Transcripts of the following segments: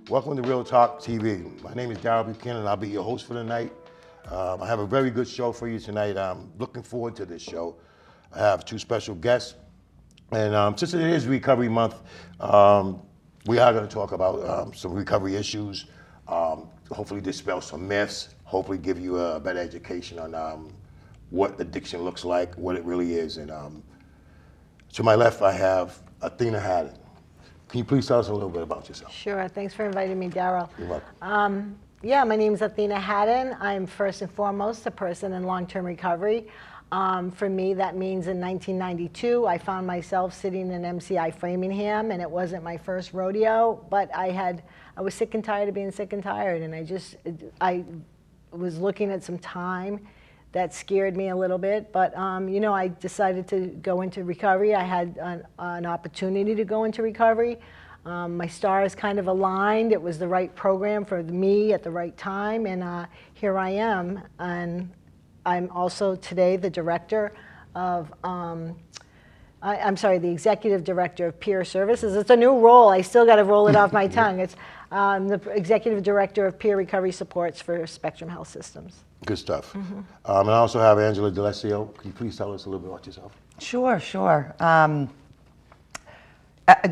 Welcome to Real Talk TV. My name is Darryl Buchannan. I'll be your host for the night. I have a very good show for you tonight. I'm looking forward to this show. I have two special guests. And since it is Recovery Month, we are going to talk about some recovery issues, hopefully dispel some myths, hopefully give you a better education on what addiction looks like, what it really is. And to my left, I have Athena Haddon. Can you please tell us a little bit about yourself? Sure. Thanks for inviting me, Darryl. You're welcome. Yeah, my name is Athena Haddon. I'm first and foremost a person in long-term recovery. For me, that means in 1992, I found myself sitting in MCI Framingham, and it wasn't my first rodeo, but I was sick and tired of being sick and tired, and I was looking at some time that scared me a little bit, but I decided to go into recovery. I had an opportunity to go into recovery. My stars kind of aligned. It was the right program for me at the right time, and here I am. And I'm also today the director of, the executive director of peer services. It's a new role. I still got to roll it off my tongue. It's the executive director of peer recovery supports for Spectrum Health Systems. Good stuff. And I also have Angela Dalessio. Can you please tell us a little bit about yourself? Sure.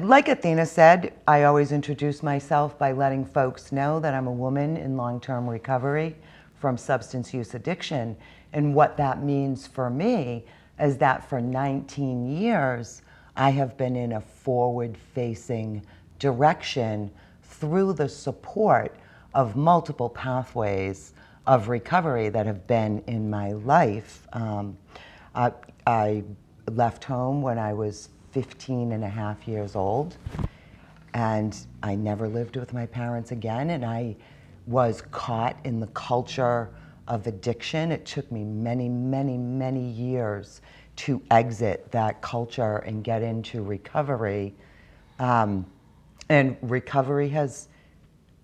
Like Athena said, I always introduce myself by letting folks know that I'm a woman in long-term recovery from substance use addiction. And what that means for me is that for 19 years, I have been in a forward-facing direction through the support of multiple pathways of recovery that have been in my life. I left home when I was 15 and a half years old, and I never lived with my parents again, and I was caught in the culture of addiction. It took me many years to exit that culture and get into recovery. And recovery has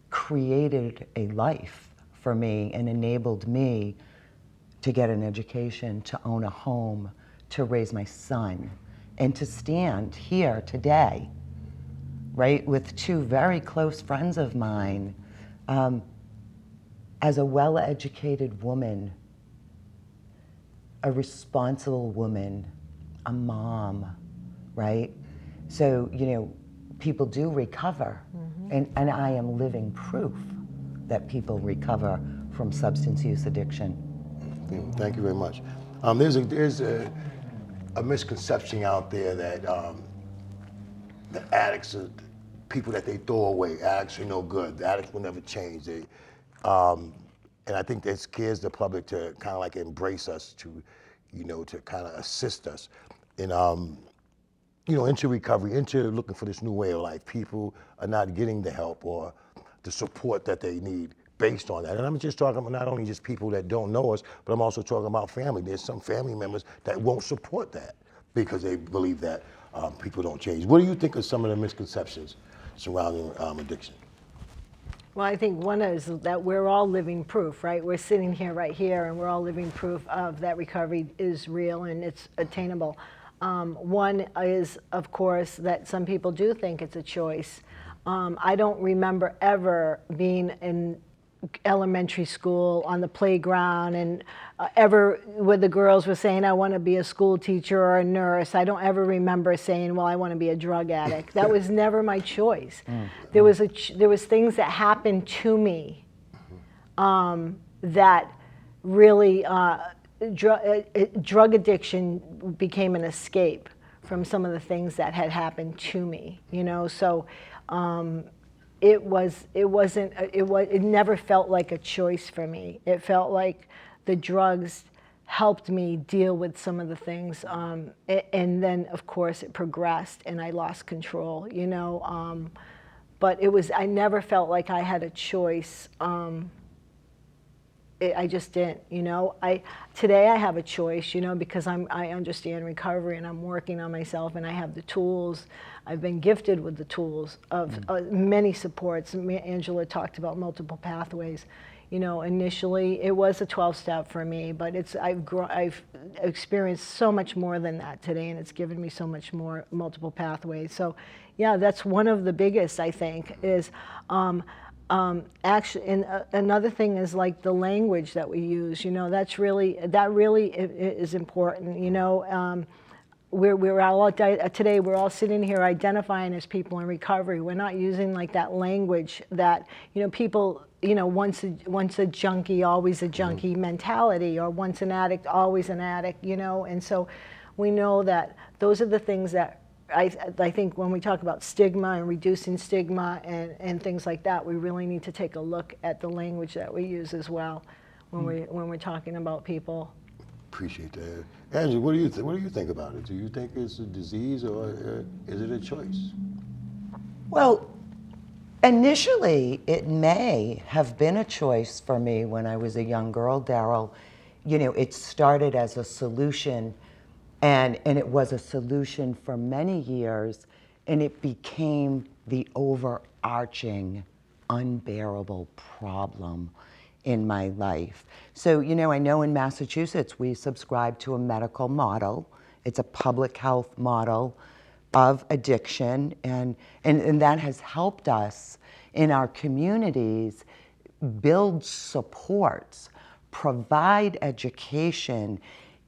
created a life for me and enabled me to get an education, to own a home, to raise my son, and to stand here today, right, with two very close friends of mine, as a well-educated woman, a responsible woman, a mom, right? So, people do recover, and I am living proof that people recover from substance use addiction. Thank you very much. There's a misconception out there that the addicts are people that they throw away. Addicts are no good. The addicts will never change. And I think that scares the public to kind of like embrace us, to kind of assist us in into recovery, into looking for this new way of life. People are not getting the help or the support that they need based on that. And I'm just talking about not only just people that don't know us, but I'm also talking about family. There's some family members that won't support that because they believe that people don't change. What do you think of some of the misconceptions surrounding addiction? Well, I think one is that we're all living proof, right? We're sitting here right here, and we're all living proof of that recovery is real and it's attainable. One is, of course, that some people do think it's a choice. I don't remember ever being in elementary school on the playground and ever where the girls were saying, I want to be a school teacher or a nurse. I don't ever remember saying, well, I want to be a drug addict. That was never my choice. There was things that happened to me that really, drug addiction became an escape from some of the things that had happened to me, so it never felt like a choice for me. It felt like the drugs helped me deal with some of the things, and then of course it progressed and I lost control, but I never felt like I had a choice. I just didn't, Today I have a choice, because I understand recovery and I'm working on myself and I have the tools. I've been gifted with the tools of many supports. Angela talked about multiple pathways. initially it was a 12-step for me, but I've experienced so much more than that today, and it's given me so much more multiple pathways. So, yeah, that's one of the biggest, I think, is actually, and another thing is like the language that we use. That really is important. We're all today. We're all sitting here identifying as people in recovery. We're not using like that language that people once a junkie, always a junkie mentality, or once an addict, always an addict. And so we know that those are the things that I think when we talk about stigma and reducing stigma and things like that, we really need to take a look at the language that we use as well when we're talking about people. Appreciate that. Angela, what do you think about it? Do you think it's a disease or is it a choice? Well, initially, it may have been a choice for me when I was a young girl, Darryl. It started as a solution, and it was a solution for many years, and it became the overarching, unbearable problem in my life. So, I know in Massachusetts we subscribe to a medical model. It's a public health model of addiction, and that has helped us in our communities build supports, provide education,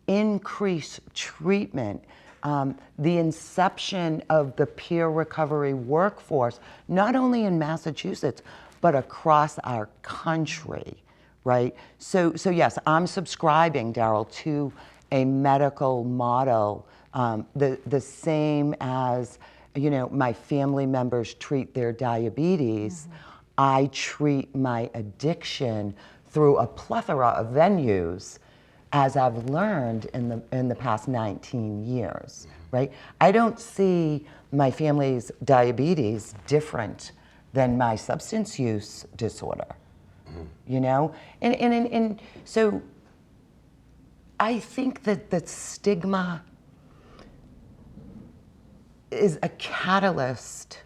increase treatment. The inception of the peer recovery workforce, not only in Massachusetts, but across our country, right? So yes, I'm subscribing, Darryl, to a medical model, the same as, my family members treat their diabetes. I treat my addiction through a plethora of venues, as I've learned in the past 19 years, right? I don't see my family's diabetes different than my substance use disorder, And so I think that stigma is a catalyst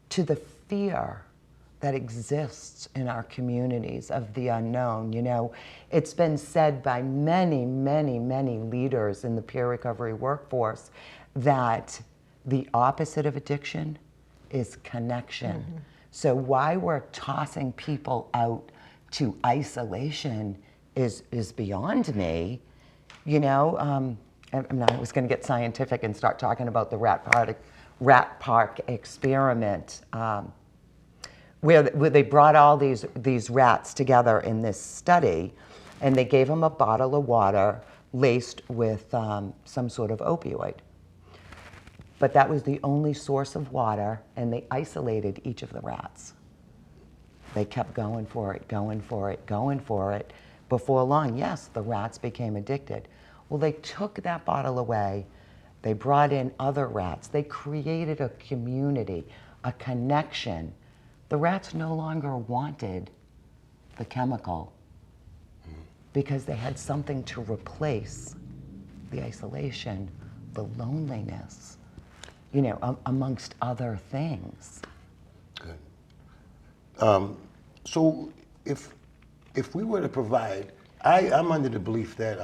to the fear that exists in our communities of the unknown. It's been said by many, many, many leaders in the peer recovery workforce that the opposite of addiction is connection. So why we're tossing people out to isolation is beyond me. I was going to get scientific and start talking about the rat park experiment, where they brought all these rats together in this study, and they gave them a bottle of water laced with some sort of opioid. But that was the only source of water, and they isolated each of the rats. They kept going for it, going for it, going for it. Before long, yes, the rats became addicted. Well, they took that bottle away. They brought in other rats. They created a community, a connection. The rats no longer wanted the chemical because they had something to replace the isolation, the loneliness, amongst other things. Good. So if we were to provide, I'm under the belief that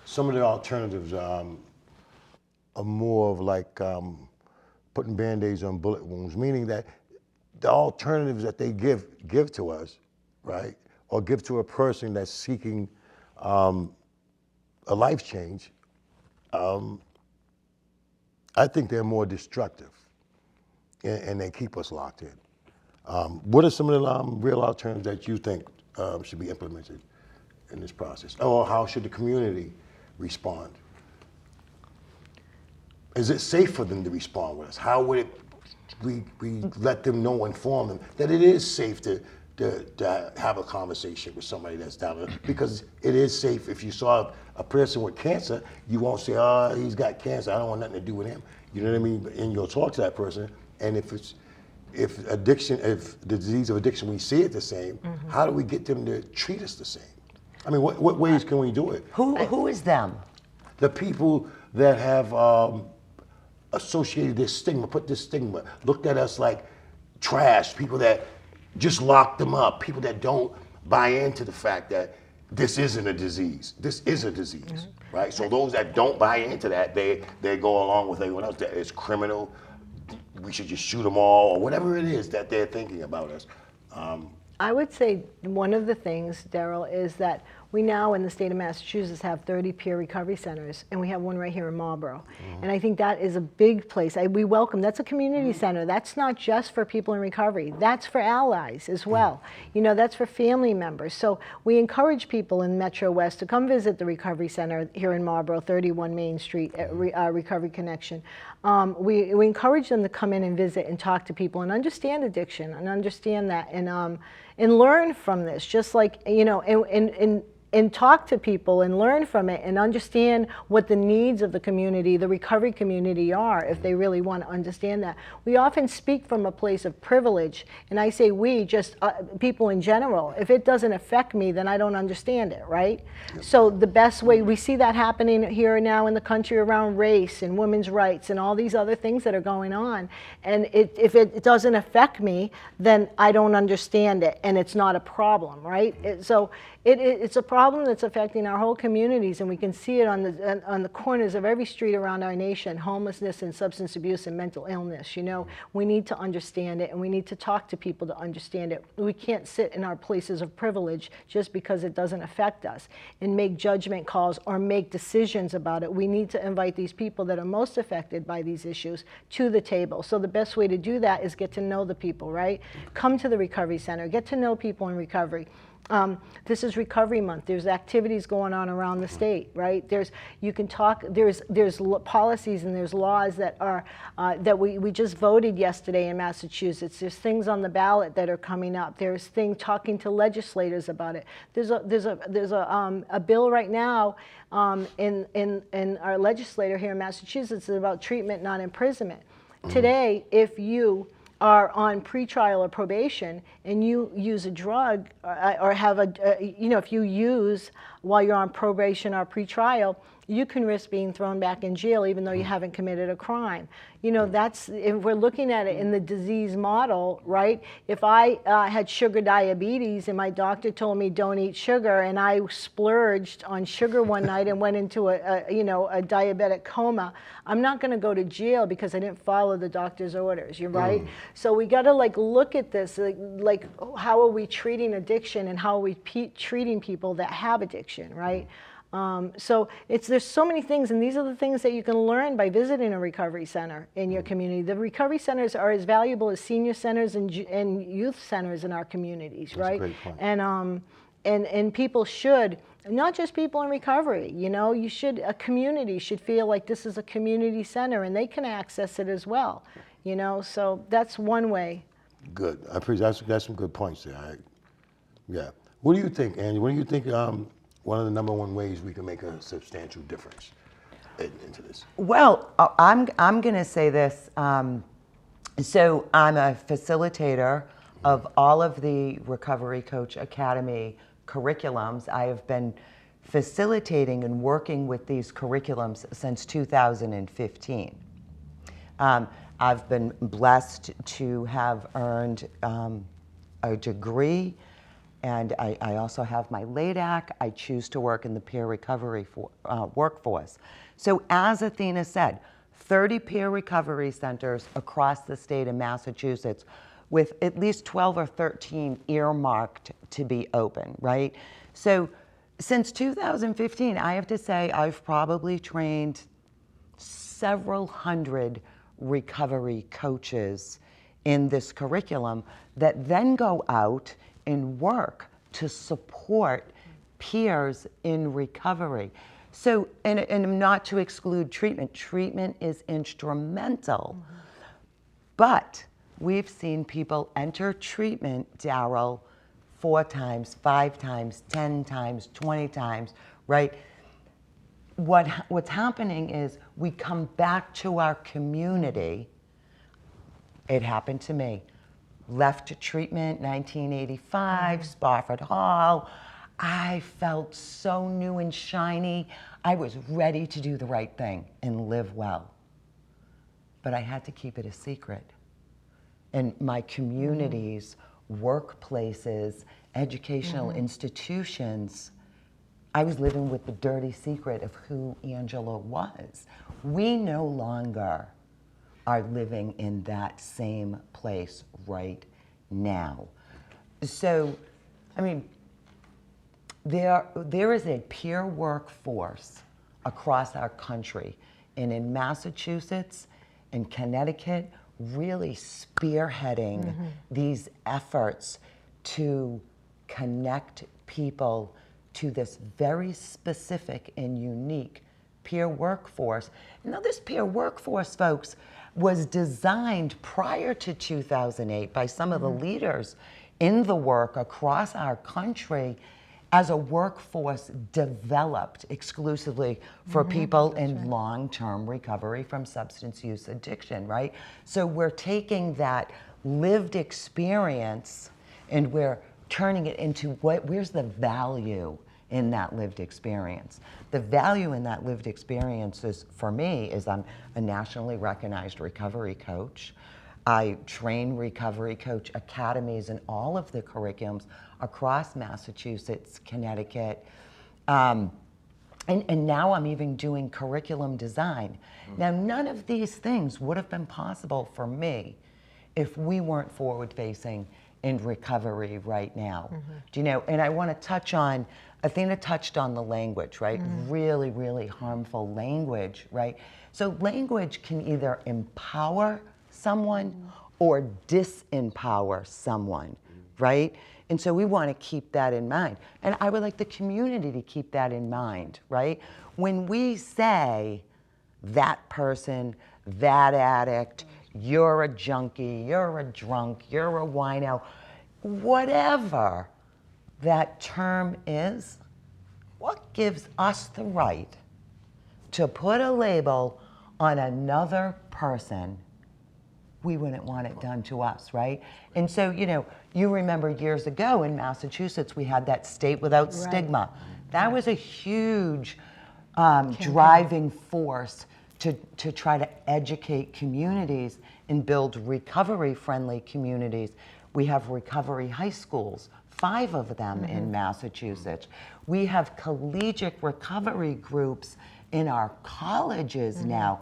some of the alternatives are more of like putting Band-Aids on bullet wounds, meaning that the alternatives that they give to us, right, or give to a person that's seeking a life change, I think they're more destructive, and they keep us locked in. What are some of the real alternatives that you think should be implemented in this process? Or how should the community respond? Is it safe for them to respond with us? How would we let them know, inform them that it is safe to have a conversation with somebody that's down there? Because it is safe. If you saw a person with cancer, you won't say, "Oh, he's got cancer, I don't want nothing to do with him." You know what I mean? And you'll talk to that person, and if the disease of addiction, we see it the same, how do we get them to treat us the same? I mean, what ways can we do it? Who is them? The people that have associated this stigma, put this stigma, looked at us like trash, people that just lock them up. People that don't buy into the fact that this isn't a disease. This is a disease, right? So those that don't buy into that, they go along with everyone else that it's criminal. We should just shoot them all, or whatever it is that they're thinking about us. I would say one of the things, Darryl, is that we now in the state of Massachusetts have 30 peer recovery centers, and we have one right here in Marlborough. And I think that is a big place. We welcome, that's a community center. That's not just for people in recovery. That's for allies as well. You know, that's for family members. So we encourage people in Metro West to come visit the recovery center here in Marlborough, 31 Main Street, Recovery Connection. We encourage them to come in and visit and talk to people and understand addiction and understand that and learn from this, just like, you know, and talk to people and learn from it and understand what the needs of the community, the recovery community are, if they really want to understand that. We often speak from a place of privilege, and I say we, just people in general. If it doesn't affect me, then I don't understand it, right? Yep. So the best way, we see that happening here now in the country around race and women's rights and all these other things that are going on. And if it doesn't affect me, then I don't understand it, and it's not a problem, right? It's a problem that's affecting our whole communities, and we can see it on the corners of every street around our nation, homelessness and substance abuse and mental illness. You know, we need to understand it, and we need to talk to people to understand it. We can't sit in our places of privilege just because it doesn't affect us and make judgment calls or make decisions about it. We need to invite these people that are most affected by these issues to the table. So the best way to do that is get to know the people, right? Come to the recovery center, get to know people in recovery. This is Recovery Month. There's activities going on around the state, right? You can talk. There's policies and there's laws that are that we just voted yesterday in Massachusetts. There's things on the ballot that are coming up. There's things talking to legislators about it. There's a bill right now in our legislator here in Massachusetts about treatment, not imprisonment. Today, if you are on pretrial or probation and you use a drug or have if you use while you're on probation or pretrial, you can risk being thrown back in jail even though you haven't committed a crime. You know, if we're looking at it in the disease model, right? If I had sugar diabetes and my doctor told me don't eat sugar, and I splurged on sugar one night and went into a diabetic coma, I'm not going to go to jail because I didn't follow the doctor's orders. You're right. So we got to look at this, like how are we treating addiction and how are we treating people that have addiction, right? So there's so many things, and these are the things that you can learn by visiting a recovery center in your community. The recovery centers are as valuable as senior centers and youth centers in our communities, right? That's a great point. And people should, not just people in recovery, you know, a community should feel like this is a community center and they can access it as well, you know, so that's one way. Good. I appreciate that's some good points there. Yeah. What do you think, Angie? What do you think? One of the number one ways we can make a substantial difference into this? Well, I'm going to say this. So I'm a facilitator of all of the Recovery Coach Academy curriculums. I have been facilitating and working with these curriculums since 2015. I've been blessed to have earned a degree, and I also have my LADAC. I choose to work in the peer recovery workforce. So as Athena said, 30 peer recovery centers across the state of Massachusetts with at least 12 or 13 earmarked to be open, right? So since 2015, I have to say I've probably trained several hundred recovery coaches in this curriculum that then go out and work to support peers in recovery. So, and not to exclude treatment. Treatment is instrumental. But we've seen people enter treatment, Darryl, 4 times, 5 times, 10 times, 20 times, right? What's happening is we come back to our community. It happened to me. Left treatment, 1985, Spofford Hall. I felt so new and shiny. I was ready to do the right thing and live well. But I had to keep it a secret. And my communities workplaces, educational institutions, I was living with the dirty secret of who Angela was. We no longer are living in that same place right now. So, I mean, there is a peer workforce across our country, and in Massachusetts and Connecticut, really spearheading these efforts to connect people to this very specific and unique peer workforce. Now, this peer workforce, folks, was designed prior to 2008 by some of the leaders in the work across our country as a workforce developed exclusively for people in long-term recovery from substance use addiction, right? So we're taking that lived experience and we're turning it into where's the value in that lived experience? The value in that lived experience is, for me, is I'm a nationally recognized recovery coach. I train recovery coach academies in all of the curriculums across Massachusetts, Connecticut, and now I'm even doing curriculum design. Now, none of these things would have been possible for me if we weren't forward-facing in recovery right now. Do you know, and I want to touch on, Athena touched on the language, right? Really, really harmful language, right? So language can either empower someone or disempower someone, right? And so we want to keep that in mind. And I would like the community to keep that in mind, right? When we say that person, that addict, you're a junkie, you're a drunk, you're a wino, whatever that term is, what gives us the right to put a label on another person? We wouldn't want it done to us, right? And so, you know, you remember years ago in Massachusetts, we had that state without stigma. That was a huge driving force to try to educate communities and build recovery-friendly communities. We have recovery high schools, 5 of them in Massachusetts. We have collegiate recovery groups in our colleges now.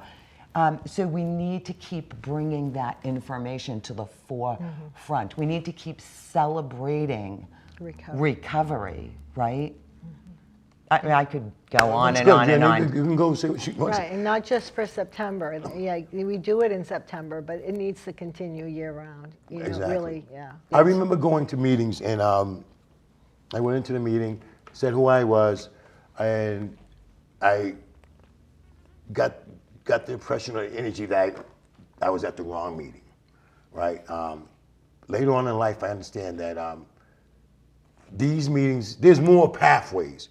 So we need to keep bringing that information to the forefront. We need to keep celebrating recovery, right? I mean, I could go on and on and on. You can go say what you want to say. Right, and not just for September. Yeah, we do it in September, but it needs to continue year-round. You know, Exactly. really, yeah. I remember going to meetings, and I went into the meeting, said who I was, and I got the impression or the energy that I was at the wrong meeting, right? Later on in life, I understand that these meetings, there's more pathways.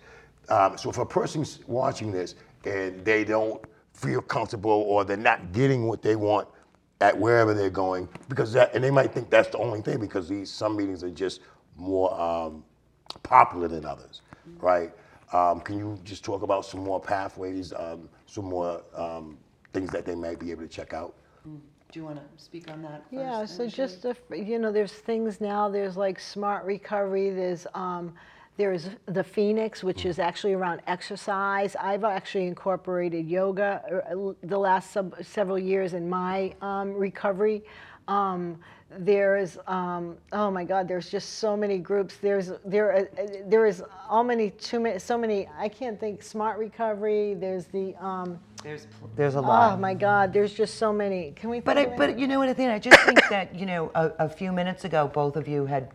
So if a person's watching this and they don't feel comfortable or they're not getting what they want at wherever they're going, and they might think that's the only thing because some meetings are just more popular than others, right? Can you just talk about some more pathways, some more things that they might be able to check out? Do you want to speak on that first? Yeah, so just, you know, there's things now, there's like smart recovery, there's the Phoenix, which is actually around exercise. I've actually incorporated yoga the last several years in my recovery. There's, oh my God, there's just so many groups. There is so many, I can't think, smart recovery, there's the, there's a lot. oh my God, there's just so many. Can we think of any? But you know what, Athena, I just think that, you know, a few minutes ago, both of you had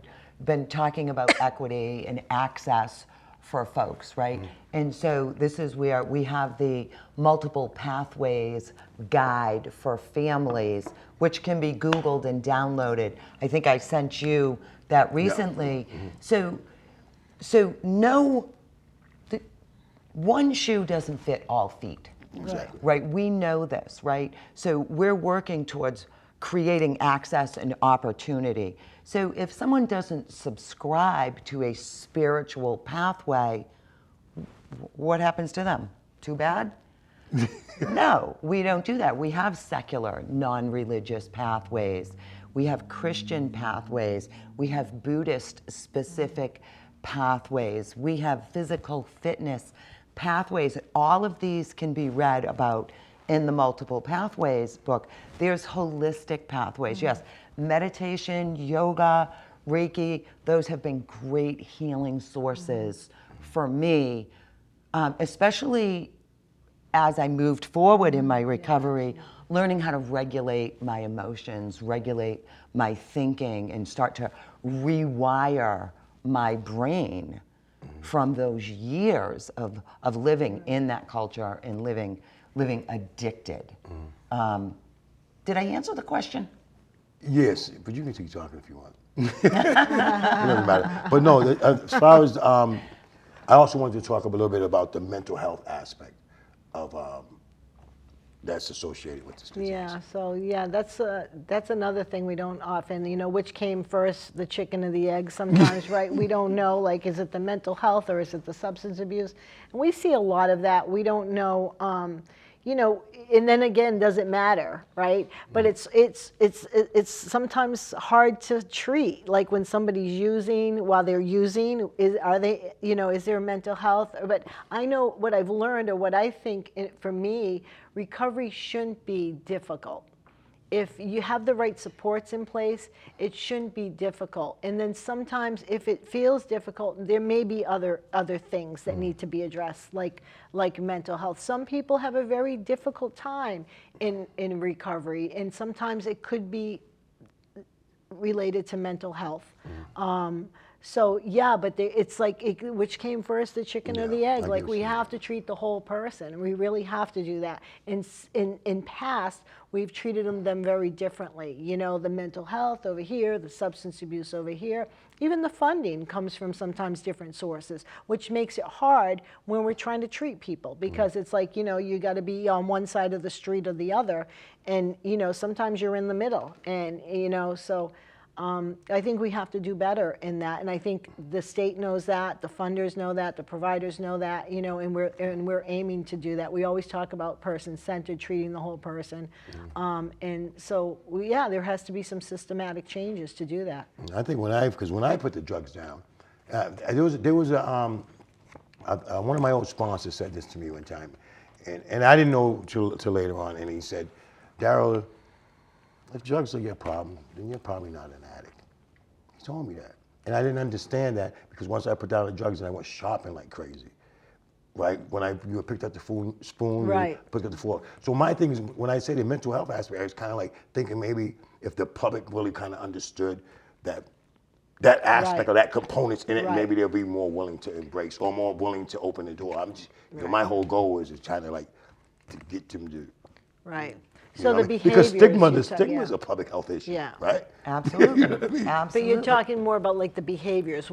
been talking about equity and access for folks, right? And so this is where we have the multiple pathways guide for families, which can be Googled and downloaded. I think I sent you that recently. So one shoe doesn't fit all feet. Exactly. Right, we know this, right? So we're working towards creating access and opportunity. So if someone doesn't subscribe to a spiritual pathway, what happens to them? Too bad? No, we don't do that. We have secular, non-religious pathways. we have Christian pathways, we have Buddhist specific pathways, we have physical fitness pathways. All of these can be read about in the Multiple Pathways book. There's holistic pathways, yes. Meditation, yoga, Reiki, those have been great healing sources for me, especially as I moved forward in my recovery, learning how to regulate my emotions, regulate my thinking, and start to rewire my brain from those years of living in that culture and living addicted. Did I answer the question? Yes, but you can keep talking if you want. It doesn't matter. But no, as far as, I also wanted to talk a little bit about the mental health aspect of that's associated with this disease. Yeah, so yeah, that's another thing we don't often, which came first, the chicken or the egg sometimes, right? We don't know, like, is it the mental health or is it the substance abuse? And we see a lot of that. We don't know, and then again, does it matter, right? But it's sometimes hard to treat. Like when somebody's using, while they're using, is there mental health? But I know what I've learned, or what I think for me, recovery shouldn't be difficult. If you have the right supports in place, it shouldn't be difficult. And then sometimes if it feels difficult, there may be other things that need to be addressed, like mental health. Some people have a very difficult time in recovery, and sometimes it could be related to mental health. So yeah, but it's like, which came first, the chicken or the egg? Like, we have to treat the whole person. We really have to do that. In past, we've treated them very differently. The mental health over here, the substance abuse over here. Even the funding comes from sometimes different sources, which makes it hard when we're trying to treat people, because it's like, you got to be on one side of the street or the other, and sometimes you're in the middle, and so. I think we have to do better in that, and I think the state knows that, the funders know that, the providers know that, and we're aiming to do that. We always talk about person-centered, treating the whole person, and so there has to be some systematic changes to do that. I think when I put the drugs down, there was one of my old sponsors said this to me one time, and I didn't know till later on, and he said, Darryl, if drugs are your problem, then you're probably not an addict. He told me that. And I didn't understand that, because once I put down the drugs and I went shopping like crazy, right? When you picked up the spoon, right. You picked up the fork. So my thing is, when I say the mental health aspect, I was kind of like thinking maybe if the public really kind of understood that aspect right. or that components in it, right. maybe they'll be more willing to embrace or more willing to open the door. I'm just, my whole goal is trying to get them to. Right. So the behaviors. Because stigma is a public health issue, right? Absolutely. Absolutely. But you're talking more about like the behaviors.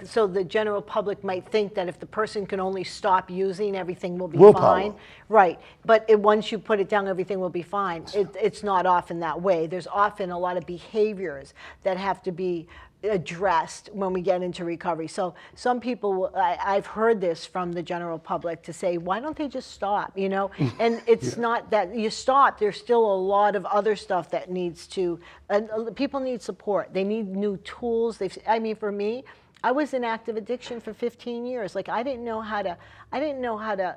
So the general public might think that if the person can only stop using, everything will be fine. Right. But once you put it down, everything will be fine. It's not often that way. There's often a lot of behaviors that have to be addressed when we get into recovery. So some people, I've heard this from the general public, to say, why don't they just stop, And it's not that you stop, there's still a lot of other stuff that needs to, people need support. They need new tools. For me, I was in active addiction for 15 years. Like, I didn't know how to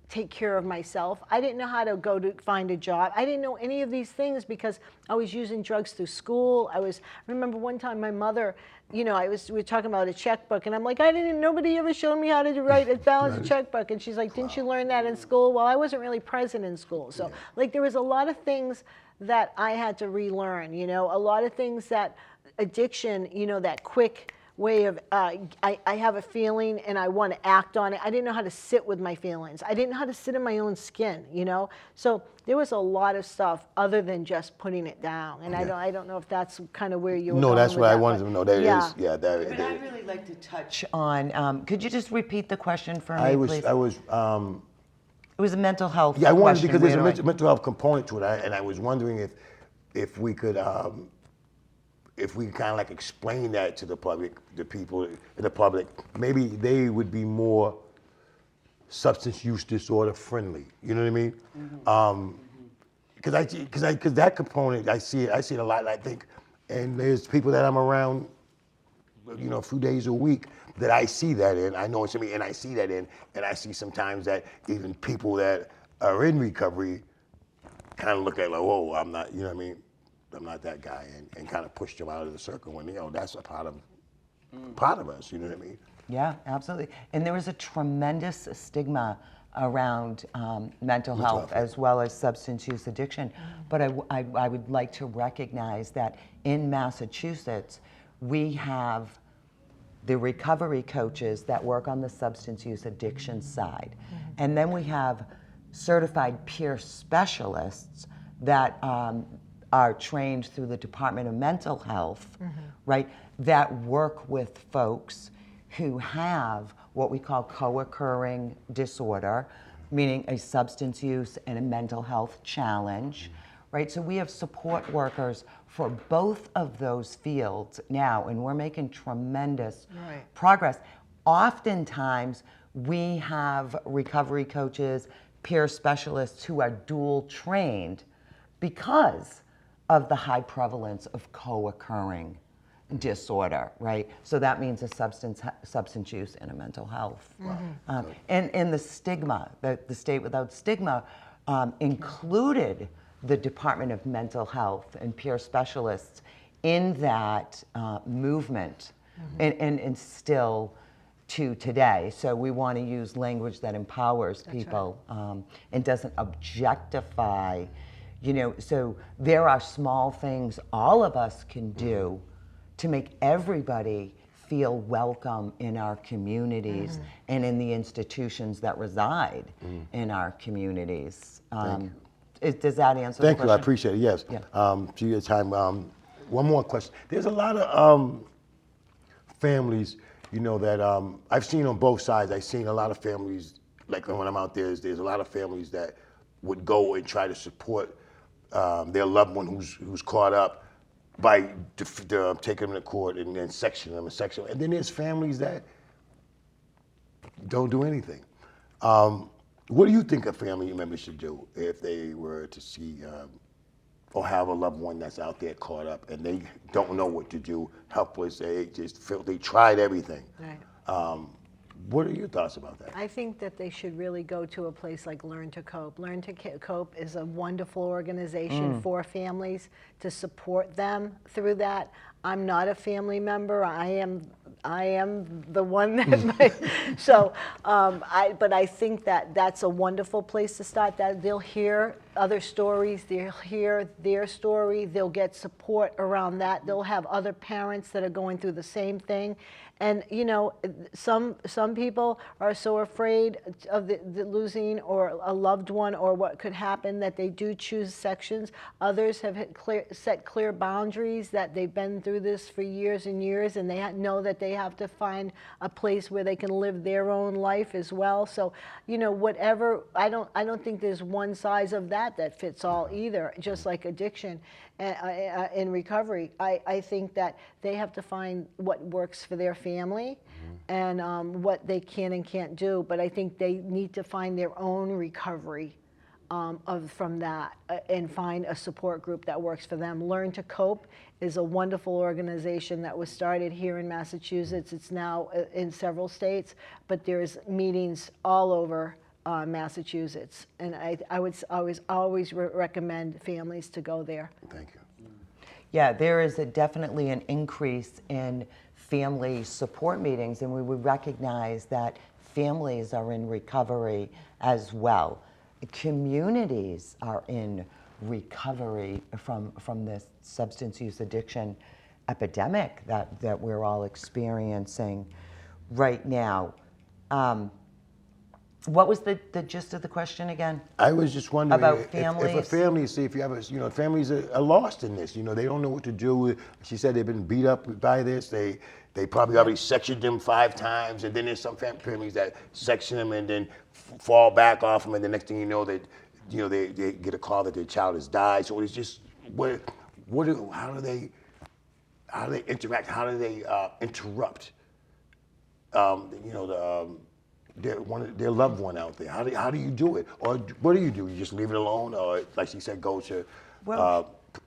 take care of myself. I didn't know how to go to find a job. I didn't know any of these things because I was using drugs through school. I remember one time my mother, we were talking about a checkbook, and I'm like, nobody ever showed me how to write and balance a checkbook. And she's like, didn't you learn that in school? Well, I wasn't really present in school. So there was a lot of things that I had to relearn, a lot of things that addiction, that quick way of, I have a feeling and I want to act on it. I didn't know how to sit with my feelings. I didn't know how to sit in my own skin, So there was a lot of stuff other than just putting it down. And I don't know if that's kind of where you were going. No, that's what I wanted to know. There is. Yeah, but I'd really like to touch on, could you just repeat the question for me, please? It was a mental health question. Yeah, I wanted, because there's a mental health component to it, and I was wondering if we could, if we kind of explain that to the public, the people in the public, maybe they would be more substance use disorder friendly. You know what I mean? Because that component, I see it a lot. And I think and there's people that I'm around, you know, a few days a week that I see that in. I know it's me, and I see that in, and I see sometimes that even people that are in recovery kind of look at like, whoa, I'm not, you know what I mean? I'm not that guy, and kind of push them out of the circle when, you know, that's a part of us, you know what I mean? Yeah, absolutely. And there is a tremendous stigma around mental health as well as substance use addiction. But I would like to recognize that in Massachusetts, we have the recovery coaches that work on the substance use addiction side. And then we have certified peer specialists that are trained through the Department of Mental Health, right, that work with folks who have what we call co-occurring disorder, meaning a substance use and a mental health challenge, right? So we have support workers for both of those fields now, and we're making tremendous progress. Oftentimes, we have recovery coaches, peer specialists who are dual trained because of the high prevalence of co-occurring disorder, right? So that means a substance use and a mental health. And the stigma, the state without stigma included the Department of Mental Health and peer specialists in that movement and still to today. So we want to use language that empowers people and doesn't objectify, you know, so there are small things all of us can do to make everybody feel welcome in our communities and in the institutions that reside in our communities. Does that answer the question? Thank you, I appreciate it, yes. Yeah. To your time, one more question. There's a lot of families, you know, that I've seen on both sides. I've seen a lot of families, like when I'm out there, there's a lot of families that would go and try to support their loved one who's caught up by taking them to court and then sectioning them and then there's families that don't do anything. What do you think a family member should do if they were to see or have a loved one that's out there caught up and they don't know what to do, helpless, they just feel they tried everything? What are your thoughts about that? I think that they should really go to a place like Learn to Cope. Learn to Cope is a wonderful organization for families to support them through that. I'm not a family member. I am the one that but I think that that's a wonderful place to start. That they'll hear other stories, they'll hear their story, they'll get support around that. They'll have other parents that are going through the same thing. And you know, some people are so afraid of the losing or a loved one or what could happen that they do choose sections. Others have set clear boundaries that they've been through this for years and years, and they know that they have to find a place where they can live their own life as well. So, you know, whatever, I don't think there's one size of that fits all either. Just like addiction in recovery, I think that they have to find what works for their family and what they can and can't do. But I think they need to find their own recovery from that and find a support group that works for them. Learn to Cope is a wonderful organization that was started here in Massachusetts. It's now in several states, but there's meetings all over Massachusetts, and I would always recommend families to go there. Thank you. Yeah, there is definitely an increase in family support meetings, and we would recognize that families are in recovery as well. Communities are in recovery from this substance use addiction epidemic that we're all experiencing right now. What was the gist of the question again? I was just wondering about families. If a family, see if you have you know, families are lost in this. You know, they don't know what to do. She said they've been beat up by this. They probably already sectioned them 5 times, and then there's some families that section them and then fall back off them, and the next thing you know, they get a call that their child has died. So it's just how do they interact? How do they interrupt? Their loved one out there. How do you do it? Or what do? You just leave it alone? Or like she said, go to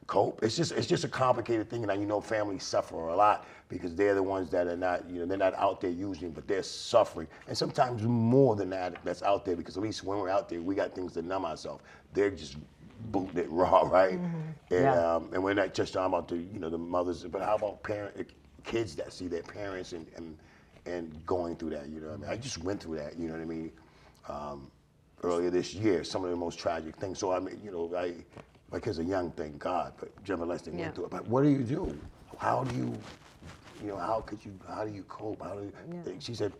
cope. It's just a complicated thing, and you know families suffer a lot because they're the ones that are not, you know, they're not out there using, but they're suffering, and sometimes more than that that's out there, because at least when we're out there, we got things to numb ourselves. They're just booting it raw, right? And we're not just talking about the, you know, the mothers, but how about kids that see their parents and going through that, you know what I mean? I just went through that, you know what I mean? Earlier this year, some of the most tragic things. So I mean, you know, my kids are young, thank God, but nevertheless they went through it. But what do you do? How do you, you know, how do you cope? How do you, she said,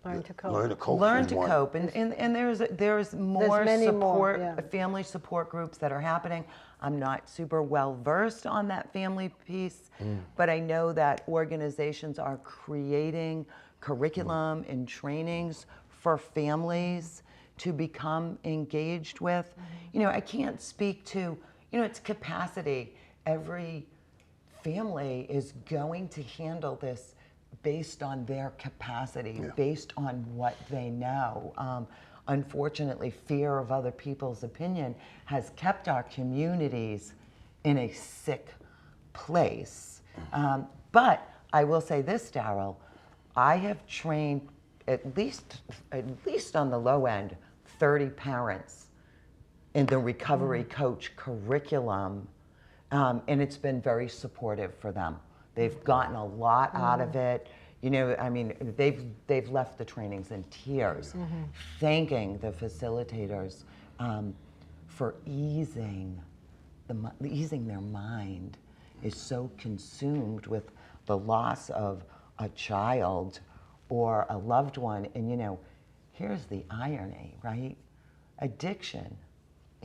Learn to cope. Learn to cope. Learn is to one. cope, and there's more many support, more, yeah. family support groups that are happening. I'm not super well versed on that family piece, but I know that organizations are creating curriculum and trainings for families to become engaged with. You know, I can't speak to, you know, it's capacity. Every family is going to handle this based on their capacity, based on what they know. Unfortunately, fear of other people's opinion has kept our communities in a sick place. But I will say this, Darryl, I have trained at least on the low end, 30 parents in the recovery coach curriculum, and it's been very supportive for them. They've gotten a lot out of it. You know, I mean, they've left the trainings in tears, thanking the facilitators for easing their mind is so consumed with the loss of a child or a loved one. And you know, here's the irony, right? Addiction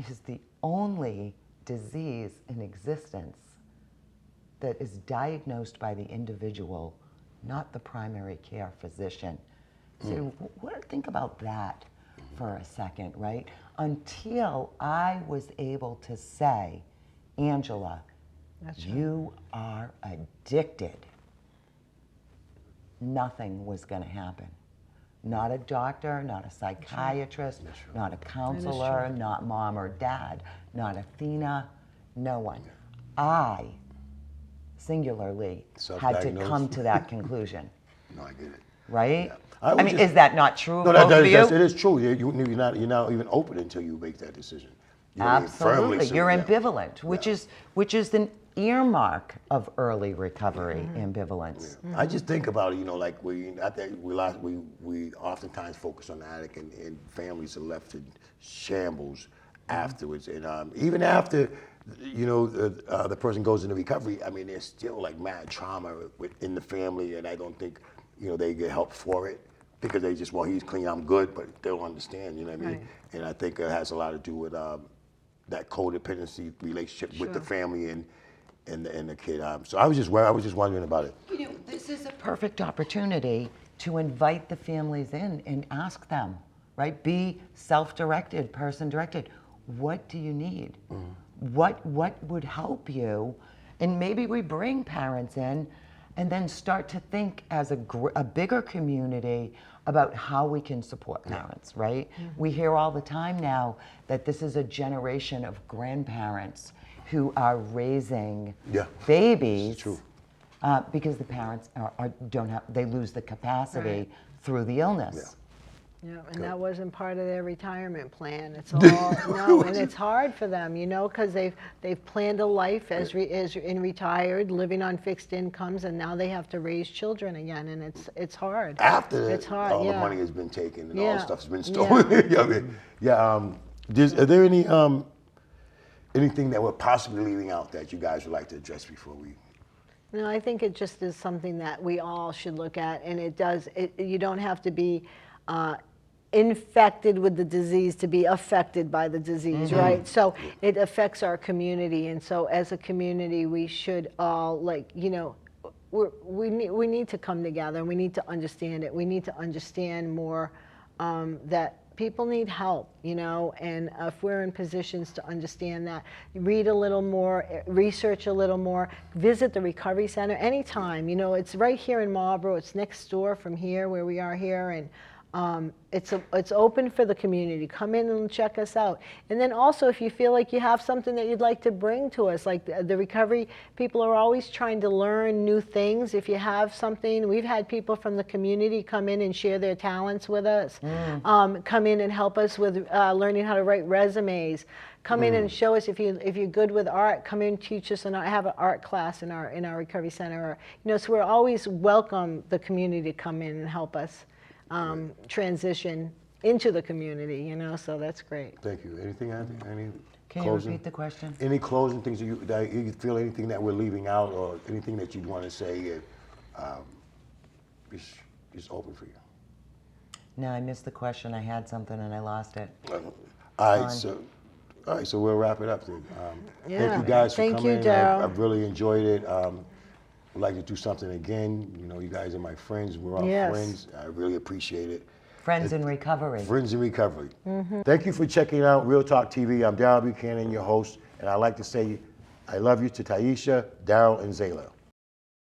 is the only disease in existence that is diagnosed by the individual, not the primary care physician. So think about that for a second, right? Until I was able to say, Angela, you are addicted, nothing was going to happen. Not a doctor, not a psychiatrist, not a counselor, not mom or dad, not Athena, no one. I, singularly, had to come to that conclusion. No, I get it. Right? Yeah. I mean, is that not true No, of both of you? it is true. You're not even open until you make that decision. You know what I mean? Firmly Absolutely. so, You're yeah. ambivalent, which is an earmark of early recovery, ambivalence. I just think about it, you know, like I think we oftentimes focus on the addict, and families are left in shambles afterwards, and even after, you know, the person goes into recovery, I mean, there's still like mad trauma within the family, and I don't think, you know, they get help for it because they just, well, he's clean, I'm good, but they don't understand, you know what I mean? Right. And I think it has a lot to do with that codependency relationship with the family and the kid. So I was just wondering about it. You know, this is a perfect opportunity to invite the families in and ask them, right? Be self-directed, person-directed. What do you need? What would help you? And maybe we bring parents in and then start to think as a bigger community about how we can support parents, right? We hear all the time now that this is a generation of grandparents who are raising babies. It's true. Because the parents they lose the capacity through the illness. Yeah, and that wasn't part of their retirement plan. It's all and it's hard for them, you know, because they've planned a life as retired, living on fixed incomes, and now they have to raise children again, and it's hard. After it's hard, all the money has been taken and all the Yeah. stuff's been stolen. Are there anything that we're possibly leaving out that you guys would like to address before we? No, I think it just is something that we all should look at, and you don't have to be infected with the disease to be affected by the disease, right? So it affects our community, and so as a community, we should all, like, you know, we need to come together, and we need to understand it. We need to understand more that people need help, you know, and if we're in positions to understand that, read a little more, research a little more, visit the Recovery Center anytime. You know, it's right here in Marlboro. It's next door from here, where we are here, and It's open for the community. Come in and check us out. And then also, if you feel like you have something that you'd like to bring to us, like the recovery people are always trying to learn new things. If you have something, we've had people from the community come in and share their talents with us. Come in and help us with learning how to write resumes. Come in and show us if you're good with art. Come in and teach us, and have an art class in our recovery center. Or, so we're always welcome the community to come in and help us transition into the community. So that's great. Thank you. Anything, Anthony? Any Can you closing? repeat the question? Any closing things that you feel, anything that we're leaving out, or anything that you'd want to say? It's open for you. No, I missed the question. I had something and I lost it. All right, so we'll wrap it up then. Yeah. Thank you guys for Thank you, coming. Darryl. I've really enjoyed it. Would like to do something again. You guys are my friends. We're all Yes. friends. I really appreciate it. Friends in recovery. Friends in Recovery. Thank you for checking out Real Talk TV. I'm Darryl Buchanan, your host, and I'd like to say I love you to Taisha, Darryl, and Zayla.